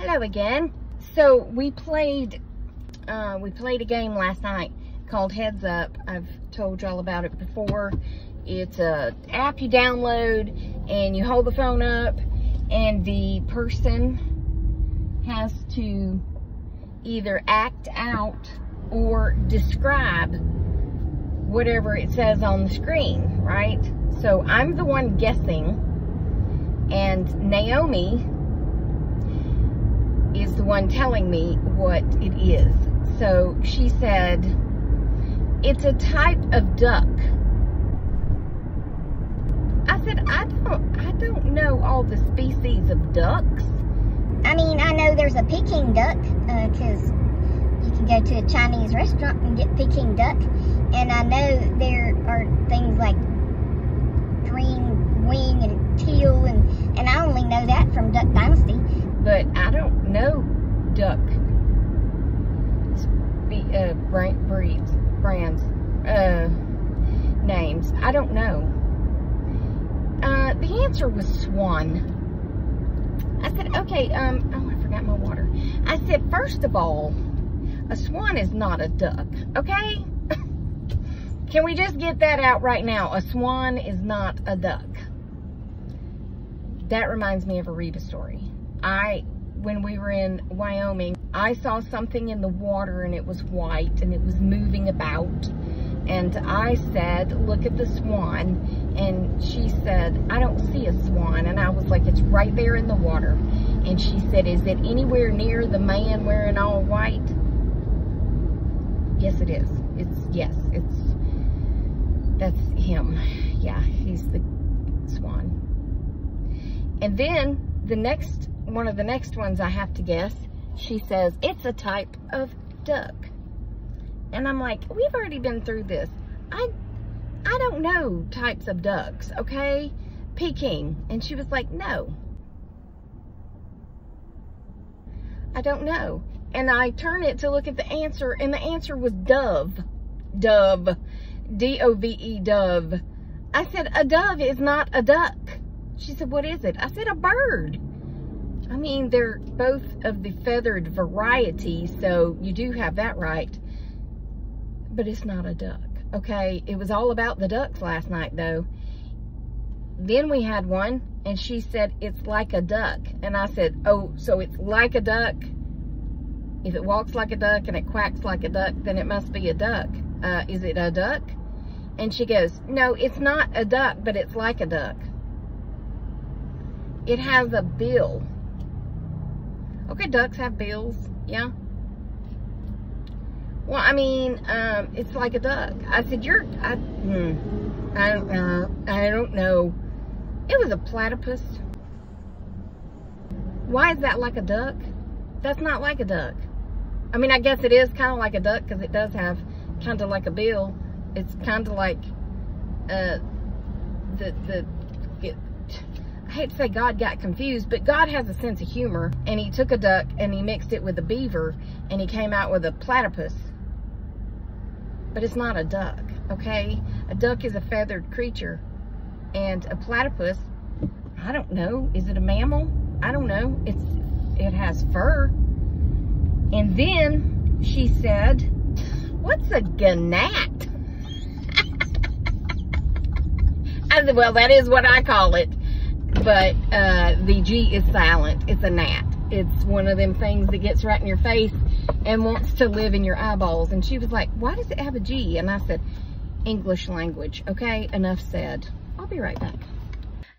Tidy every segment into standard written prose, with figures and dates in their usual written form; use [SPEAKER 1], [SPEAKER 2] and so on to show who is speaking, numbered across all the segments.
[SPEAKER 1] Hello again. So we played a game last night called Heads Up. I've told y'all about it before. It's a app you download and you hold the phone up and the person has to either act out or describe whatever it says on the screen, right? So I'm the one guessing and Naomi is the one telling me what it is. So she said, it's a type of duck. I said, I don't know all the species of ducks.
[SPEAKER 2] I mean, I know there's a Peking duck, because you can go to a Chinese restaurant and get Peking duck. And I know there are things like green wing and teal, and I only know that from Duck Dynasty.
[SPEAKER 1] But I don't know duck brands, names. I don't know. The answer was swan. I said, okay, oh, I forgot my water. I said, first of all, a swan is not a duck, okay? Can we just get that out right now? A swan is not a duck. That reminds me of a Reba story. When we were in Wyoming, I saw something in the water and it was white and it was moving about. And I said, look at the swan. And she said, I don't see a swan. And I was like, it's right there in the water. And she said, is it anywhere near the man wearing all white? Yes, it is. That's him. Yeah, he's the swan. And then one of the next ones I have to guess, she says, it's a type of duck. And I'm like, we've already been through this. I don't know types of ducks, okay? Peking. And she was like, no. I don't know. And I turn it to look at the answer, and the answer was dove. Dove. D-O-V-E, dove. I said, a dove is not a duck. She said, what is it? I said, a bird. I mean, they're both of the feathered variety, so you do have that right. But it's not a duck, okay? It was all about the ducks last night, though. Then we had one, and she said, it's like a duck. And I said, oh, so it's like a duck? If it walks like a duck and it quacks like a duck, then it must be a duck. Is it a duck? And she goes, no, it's not a duck, but it's like a duck. It has a bill. Okay, ducks have bills, yeah. Well, I mean, it's like a duck. I said, I don't know. It was a platypus. Why is that like a duck? That's not like a duck. I mean, I guess it is kind of like a duck because it does have kind of like a bill. It's kind of like, I hate to say God got confused, but God has a sense of humor, and he took a duck and he mixed it with a beaver and he came out with a platypus. But it's not a duck, okay? A duck is a feathered creature, and a platypus, I don't know, is it a mammal? I don't know. It has fur. And then she said, what's a gnat? I said, well, that is what I call it. But the G is silent. It's a gnat. It's one of them things that gets right in your face and wants to live in your eyeballs. And she was like, why does it have a G? And I said, English language. Okay, enough said. I'll be right back.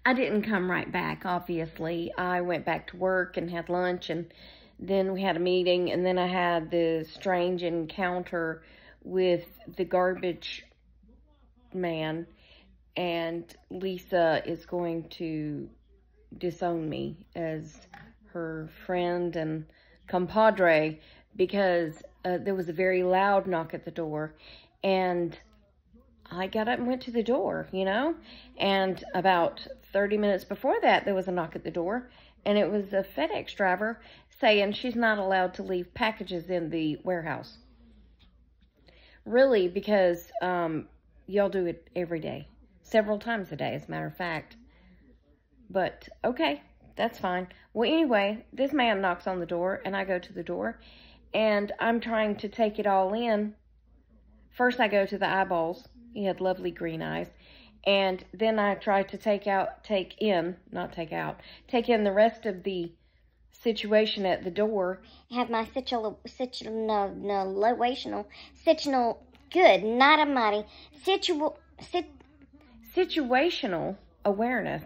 [SPEAKER 1] I didn't come right back, obviously. I went back to work and had lunch, and then we had a meeting, and then I had this strange encounter with the garbage man. And Lisa is going to disown me as her friend and compadre because there was a very loud knock at the door. And I got up and went to the door, you know. And about 30 minutes before that, there was a knock at the door. And it was a FedEx driver saying she's not allowed to leave packages in the warehouse. Really, because y'all do it every day. Several times a day, as a matter of fact. But, okay, that's fine. Well, anyway, this man knocks on the door, and I go to the door, and I'm trying to take it all in. First, I go to the eyeballs. He had lovely green eyes. And then I try to take in the rest of the situation at the door.
[SPEAKER 2] I have my
[SPEAKER 1] situational awareness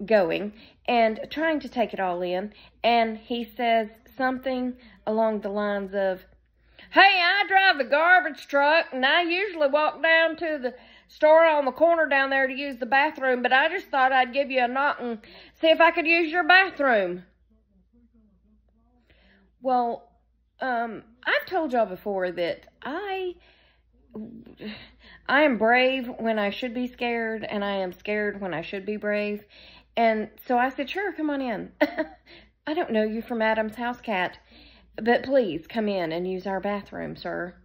[SPEAKER 1] going and trying to take it all in. And he says something along the lines of, "Hey, I drive the garbage truck, and I usually walk down to the store on the corner down there to use the bathroom, but I just thought I'd give you a knock and see if I could use your bathroom." Well, I've told y'all before that I am brave when I should be scared, and I am scared when I should be brave. And so I said, "Sure, come on in. I don't know you from Adam's house cat, but please come in and use our bathroom, sir."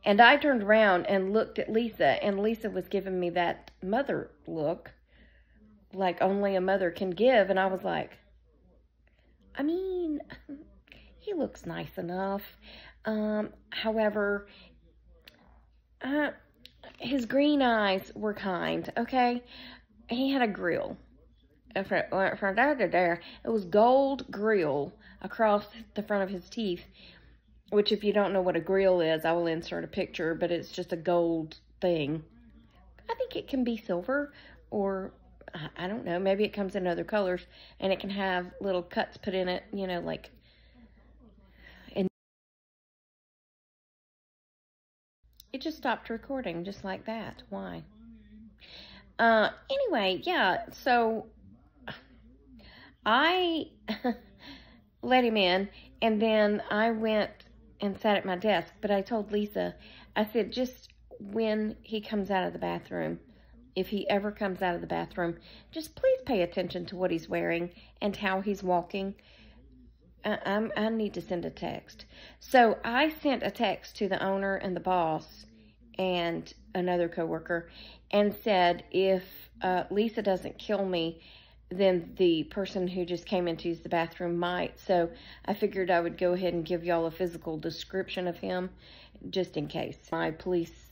[SPEAKER 1] And I turned around and looked at Lisa, and Lisa was giving me that mother look, like only a mother can give. And I was like, I mean, he looks nice enough. However, his green eyes were kind, okay? He had a grill. From there to there, it was gold grill across the front of his teeth, which if you don't know what a grill is, I will insert a picture, but it's just a gold thing. I think it can be silver, or I don't know, maybe it comes in other colors, and it can have little cuts put in it, you know, like... It just stopped recording just like that. Why? Anyway, yeah, so I let him in, and then I went and sat at my desk. But I told Lisa, I said, just when he comes out of the bathroom, if he ever comes out of the bathroom, just please pay attention to what he's wearing and how he's walking. I need to send a text. So I sent a text to the owner and the boss and another coworker and said, if Lisa doesn't kill me, then the person who just came in to use the bathroom might. So I figured I would go ahead and give y'all a physical description of him, just in case. My police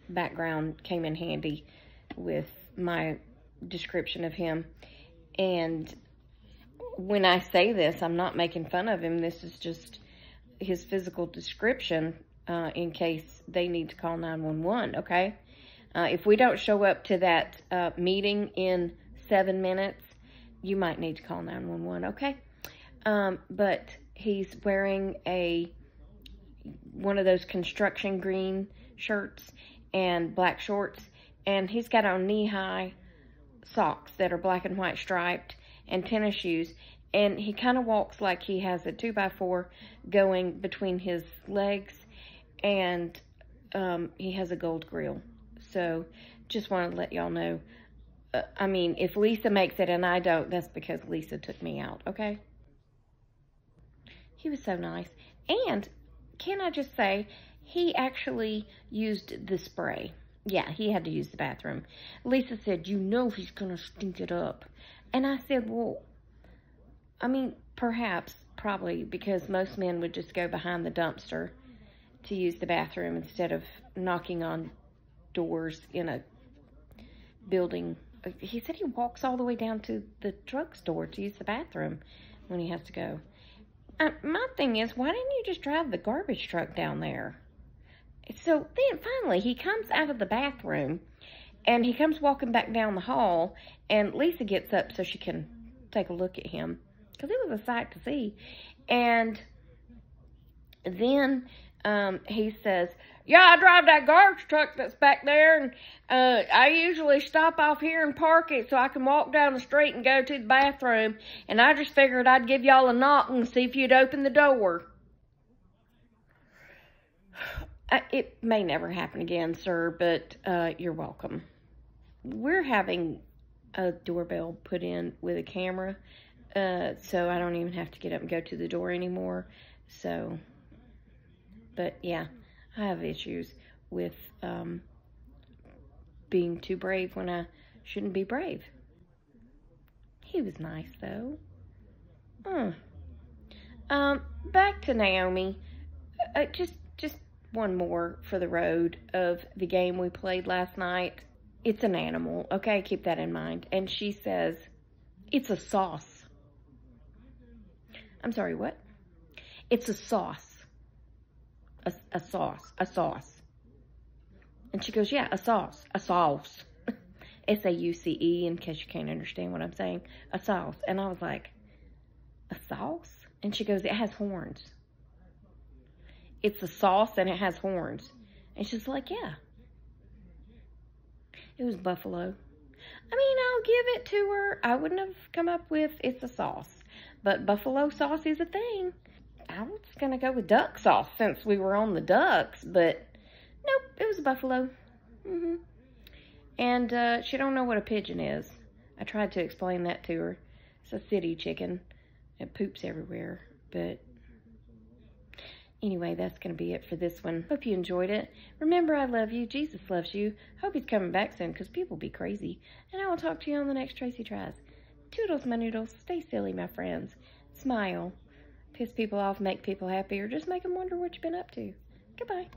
[SPEAKER 1] background came in handy with my description of him. And when I say this, I'm not making fun of him. This is just his physical description in case they need to call 911, okay? If we don't show up to that meeting in 7 minutes, you might need to call 911, okay? But he's wearing one of those construction green shirts and black shorts, and he's got on knee-high socks that are black and white striped and tennis shoes, and he kind of walks like he has a 2x4 going between his legs, and he has a gold grill. So just want to let y'all know. I mean, if Lisa makes it and I don't, that's because Lisa took me out, okay? He was so nice. And can I just say, he actually used the spray. Yeah, he had to use the bathroom. Lisa said, you know he's going to stink it up. And I said, well, I mean, perhaps, probably, because most men would just go behind the dumpster to use the bathroom instead of knocking on doors in a building. He said he walks all the way down to the drugstore to use the bathroom when he has to go. My thing is, why didn't you just drive the garbage truck down there? So then finally he comes out of the bathroom and he comes walking back down the hall, and Lisa gets up so she can take a look at him because it was a sight to see. And then he says, yeah, I drive that garbage truck that's back there, and I usually stop off here and park it so I can walk down the street and go to the bathroom, and I just figured I'd give y'all a knock and see if you'd open the door. It may never happen again, sir, but you're welcome. We're having a doorbell put in with a camera, so I don't even have to get up and go to the door anymore. So, but yeah, I have issues with being too brave when I shouldn't be brave. He was nice, though. Back to Naomi. Just one more for the road of the game we played last night. It's an animal, okay? Keep that in mind. And she says, it's a sauce. I'm sorry, what? It's a sauce. A sauce. A sauce. And she goes, yeah, a sauce. A sauce. S-A-U-C-E, in case you can't understand what I'm saying. A sauce. And I was like, a sauce? And she goes, it has horns. It's a sauce and it has horns. And she's like, yeah. It was buffalo. I mean, I'll give it to her. I wouldn't have come up with it's a sauce. But buffalo sauce is a thing. I was going to go with duck sauce since we were on the ducks. But nope, it was buffalo. And she don't know what a pigeon is. I tried to explain that to her. It's a city chicken. It poops everywhere. But anyway, that's going to be it for this one. Hope you enjoyed it. Remember, I love you. Jesus loves you. Hope he's coming back soon because people be crazy. And I will talk to you on the next Tracy Tries. Toodles, my noodles. Stay silly, my friends. Smile. Piss people off, make people happy, or just make them wonder what you've been up to. Goodbye.